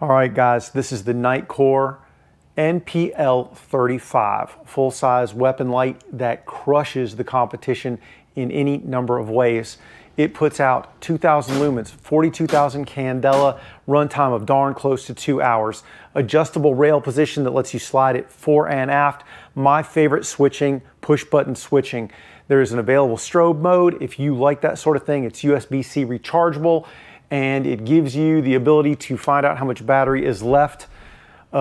All right, guys, this is the Nitecore NPL35, full-size weapon light that crushes the competition in any number of ways. It puts out 2,000 lumens, 42,000 candela, runtime of darn close to 2 hours, adjustable rail position that lets you slide it fore and aft. My favorite switching, push button switching. There is an available strobe mode. If you like that sort of thing, it's USB-C rechargeable, and it gives you the ability to find out how much battery is left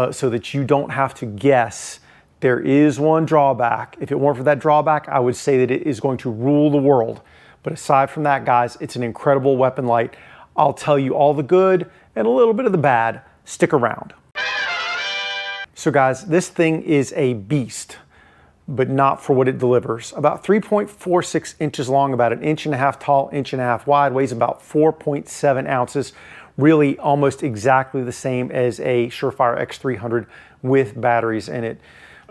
so that you don't have to guess. There is one drawback. If it weren't for that drawback, I would say that it is going to rule the world. But aside from that, guys, it's an incredible weapon light. I'll tell you all the good and a little bit of the bad. Stick around. So guys, this thing is a beast, but not for what it delivers. About 3.46 inches long, about 1.5 inches tall, 1.5 inches wide, weighs about 4.7 ounces. Really almost exactly the same as a Surefire X300 with batteries in it.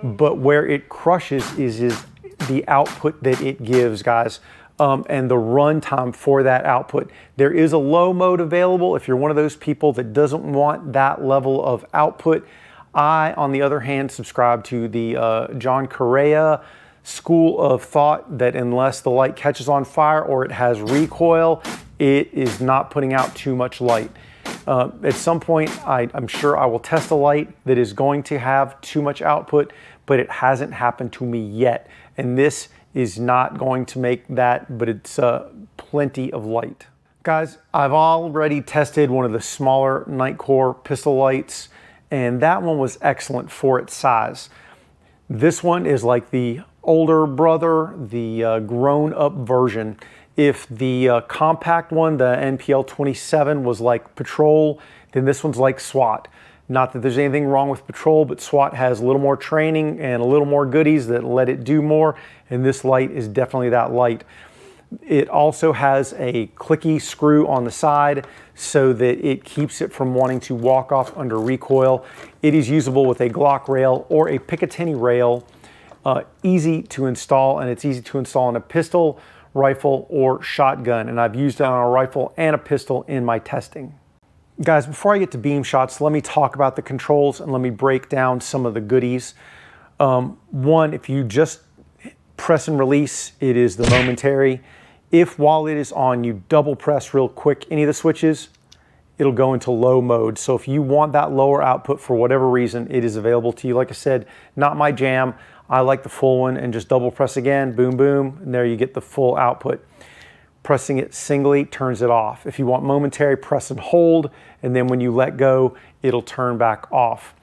But where it crushes is the output that it gives, guys. And the runtime for that output. There is a low mode available if you're one of those people that doesn't want that level of output. I, on the other hand, subscribe to the John Correa school of thought that unless the light catches on fire or it has recoil, it is not putting out too much light. At some point, I'm sure I will test a light that is going to have too much output, but it hasn't happened to me yet. And this is not going to make that, but it's plenty of light. Guys, I've already tested one of the smaller Nitecore pistol lights, and that one was excellent for its size. This one is like the older brother, the grown-up version. If the compact one, the NPL27, was like Patrol, then this one's like SWAT. Not that there's anything wrong with Patrol, but SWAT has a little more training and a little more goodies that let it do more, and this light is definitely that light. It also has a clicky screw on the side so that it keeps it from wanting to walk off under recoil. It is usable with a Glock rail or a Picatinny rail. Easy to install, and it's easy to install in a pistol, rifle, or shotgun, and I've used it on a rifle and a pistol in my testing. Guys, before I get to beam shots, let me talk about the controls and let me break down some of the goodies. One, if you just press and release, it is the momentary. If while it is on, you double press real quick any of the switches, it'll go into low mode. So if you want that lower output for whatever reason, it is available to you. Like I said, not my jam. I like the full one, and just double press again, boom, boom, and there you get the full output. Pressing it singly turns it off. If you want momentary, press and hold, and then when you let go, it'll turn back off.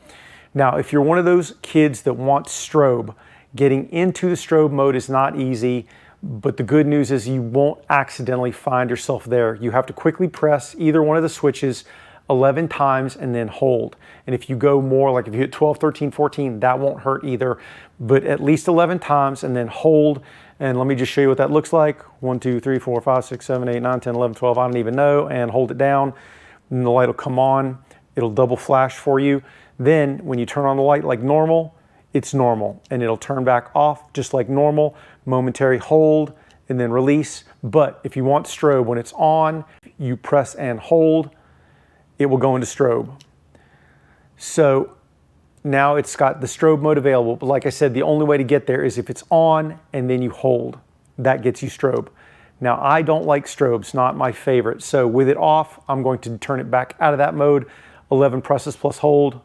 Now, if you're one of those kids that wants strobe, getting into the strobe mode is not easy, but the good news is you won't accidentally find yourself there. You have to quickly press either one of the switches 11 times and then hold. And if you go more, like if you hit 12, 13, 14, that won't hurt either, but at least 11 times and then hold. And let me just show you what that looks like. 1, 2, 3, 4, 5, 6, 7, 8, 9, 10, 11, 12, I don't even know. And hold it down, and the light will come on. It'll double flash for you. Then when you turn on the light like normal, it's normal. And it'll turn back off just like normal. Momentary hold, and then release. But if you want strobe, when it's on, you press and hold, it will go into strobe. So now it's got the strobe mode available, but like I said, the only way to get there is if it's on and then you hold. That gets you strobe. Now, I don't like strobes, not my favorite. So with it off, I'm going to turn it back out of that mode. 11 presses plus hold.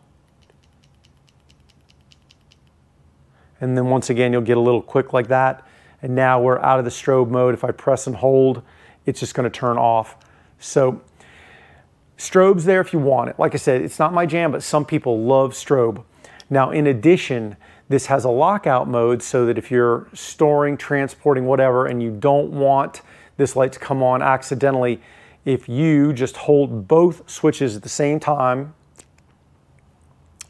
And then once again, you'll get a little quick like that. And now we're out of the strobe mode. If I press and hold, it's just going to turn off. So strobe's there if you want it. Like I said, it's not my jam, but some people love strobe. Now, in addition, this has a lockout mode so that if you're storing, transporting, whatever, and you don't want this light to come on accidentally, if you just hold both switches at the same time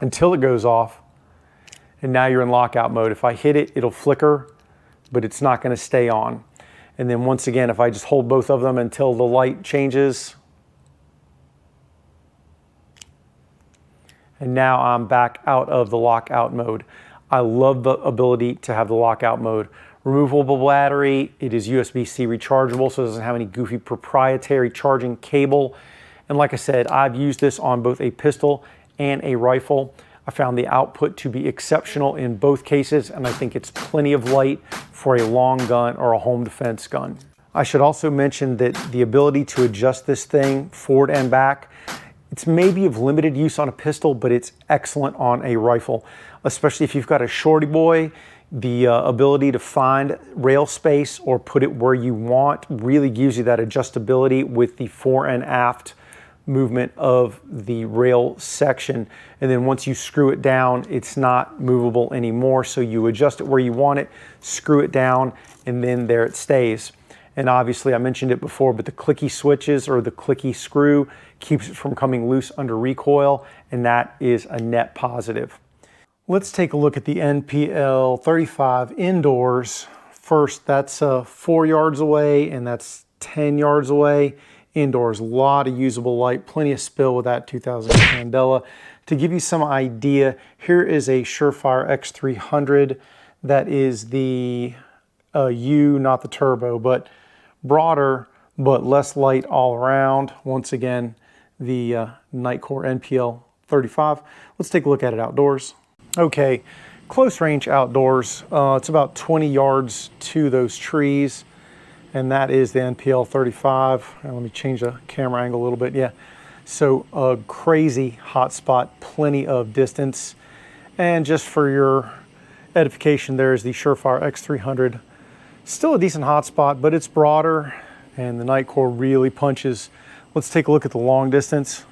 until it goes off, and now you're in lockout mode. If I hit it, it'll flicker, but it's not going to stay on. And then once again, if I just hold both of them until the light changes, and now I'm back out of the lockout mode. I love the ability to have the lockout mode. Removable battery, it is USB-C rechargeable, so it doesn't have any goofy proprietary charging cable. And like I said, I've used this on both a pistol and a rifle. I found the output to be exceptional in both cases, and I think it's plenty of light for a long gun or a home defense gun. I should also mention that the ability to adjust this thing forward and back, it's maybe of limited use on a pistol, but it's excellent on a rifle, especially if you've got a shorty boy. The ability to find rail space or put it where you want really gives you that adjustability with the fore and aft movement of the rail section. And then once you screw it down, it's not movable anymore. So you adjust it where you want it, screw it down, and then there it stays. And obviously I mentioned it before, but the clicky switches or the clicky screw keeps it from coming loose under recoil, and that is a net positive. Let's take a look at the NPL35 indoors. First, that's 4 yards away, and that's 10 yards away. Indoors, a lot of usable light, plenty of spill with that 2000 candela. To give you some idea, here is a Surefire X300. That is the U, not the turbo, but broader, but less light all around. Once again, the Nitecore NPL35. Let's take a look at it outdoors. Okay, close range outdoors. It's about 20 yards to those trees, and that is the NPL35. Let me change the camera angle a little bit. Yeah, so a crazy hot spot, plenty of distance. And just for your edification, there is the Surefire X300. Still a decent hot spot, but it's broader, and the Nitecore really punches. Let's take a look at the long distance.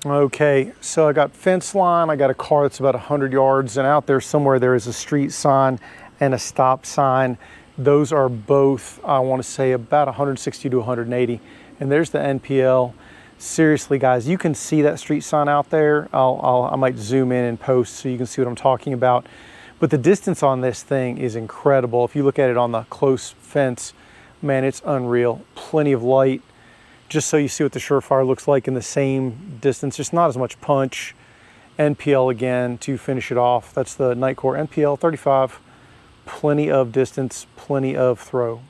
Okay, so I got fence line, I got a car that's about 100 yards, and out there somewhere there is a street sign and a stop sign. Those are both, I want to say, about 160 to 180. And there's the NPL. Seriously, guys, you can see that street sign out there. I might zoom in and post so you can see what I'm talking about. But the distance on this thing is incredible. If you look at it on the close fence, man, it's unreal. Plenty of light. Just so you see what the Surefire looks like in the same distance. Just not as much punch. NPL again to finish it off. That's the Nitecore NPL35. Plenty of distance, plenty of throw.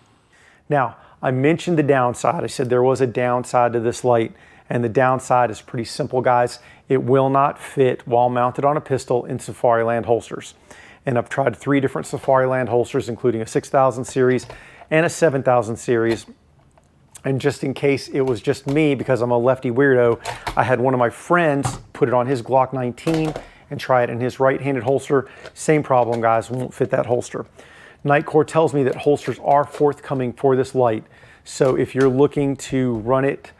Now, I mentioned the downside. I said there was a downside to this light, and the downside is pretty simple, guys. It will not fit while mounted on a pistol in Safariland holsters. And I've tried 3 different Safariland holsters, including a 6000 series and a 7000 series. And just in case it was just me, because I'm a lefty weirdo, I had one of my friends put it on his Glock 19 and try it in his right-handed holster. Same problem, guys, won't fit that holster. Nitecore tells me that holsters are forthcoming for this light. So if you're looking to run it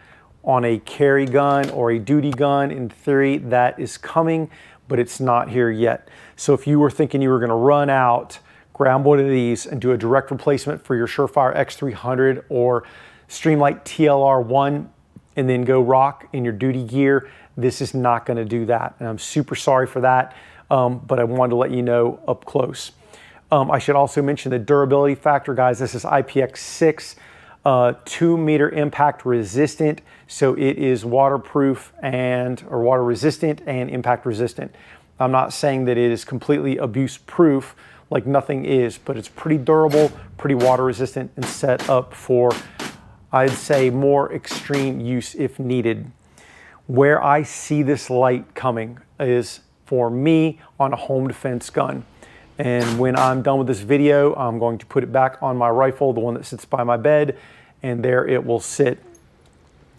on a carry gun or a duty gun, in theory, that is coming, but it's not here yet. So if you were thinking you were gonna run out, grab one of these and do a direct replacement for your Surefire X300 or Streamlight TLR1 and then go rock in your duty gear, this is not gonna do that. And I'm super sorry for that, but I wanted to let you know up close. I should also mention the durability factor, guys. This is IPX6, 2 meter impact resistant. So it is waterproof or water resistant and impact resistant. I'm not saying that it is completely abuse proof, like nothing is, but it's pretty durable, pretty water resistant, and set up for, I'd say, more extreme use if needed. Where I see this light coming is for me on a home defense gun. And when I'm done with this video, I'm going to put it back on my rifle, the one that sits by my bed, and there it will sit.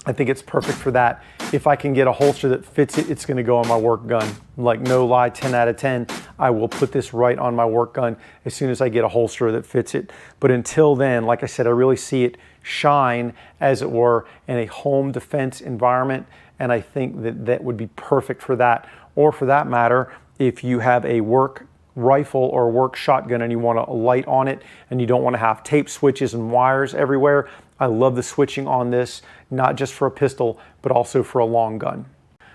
I think it's perfect for that. If I can get a holster that fits it, it's gonna go on my work gun. Like, no lie, 10 out of 10, I will put this right on my work gun as soon as I get a holster that fits it. But until then, like I said, I really see it shine, as it were, in a home defense environment, and I think that that would be perfect for that. Or for that matter, if you have a work rifle or work shotgun and you want a light on it and you don't want to have tape switches and wires everywhere, I love the switching on this, not just for a pistol, but also for a long gun.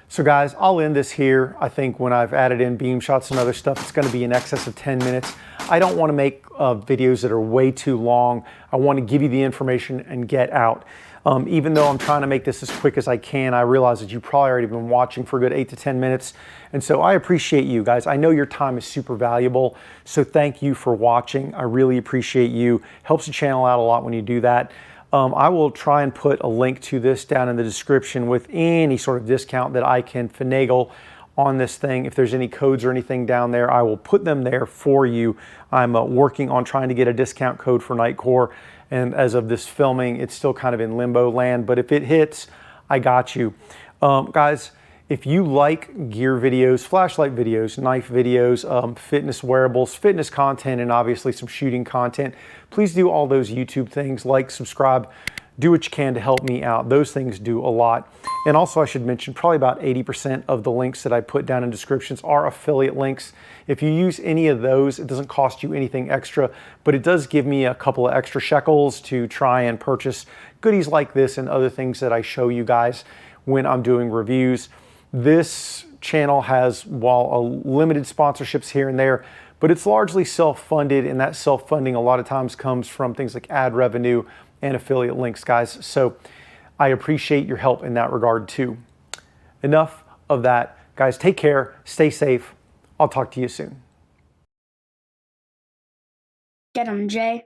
So guys, I'll end this here. I think when I've added in beam shots and other stuff, it's going to be in excess of 10 minutes. I don't want to make videos that are way too long. I want to give you the information and get out. Even though I'm trying to make this as quick as I can, I realize that you've probably already been watching for a good 8 to 10 minutes. And so I appreciate you guys. I know your time is super valuable. So thank you for watching. I really appreciate you. Helps the channel out a lot when you do that. I will try and put a link to this down in the description with any sort of discount that I can finagle on this thing. If there's any codes or anything down there, I will put them there for you. I'm working on trying to get a discount code for Nitecore, and as of this filming, it's still kind of in limbo land, but if it hits, I got you. Guys, if you like gear videos, flashlight videos, knife videos, fitness wearables, fitness content, and obviously some shooting content, please do all those YouTube things, like, subscribe, do what you can to help me out. Those things do a lot. And also I should mention, probably about 80% of the links that I put down in descriptions are affiliate links. If you use any of those, it doesn't cost you anything extra, but it does give me a couple of extra shekels to try and purchase goodies like this and other things that I show you guys when I'm doing reviews. This channel has, while a limited sponsorships here and there, but it's largely self-funded, and that self-funding a lot of times comes from things like ad revenue and affiliate links, guys. So I appreciate your help in that regard too. Enough of that. Guys, take care, stay safe. I'll talk to you soon. Get 'em, Jay.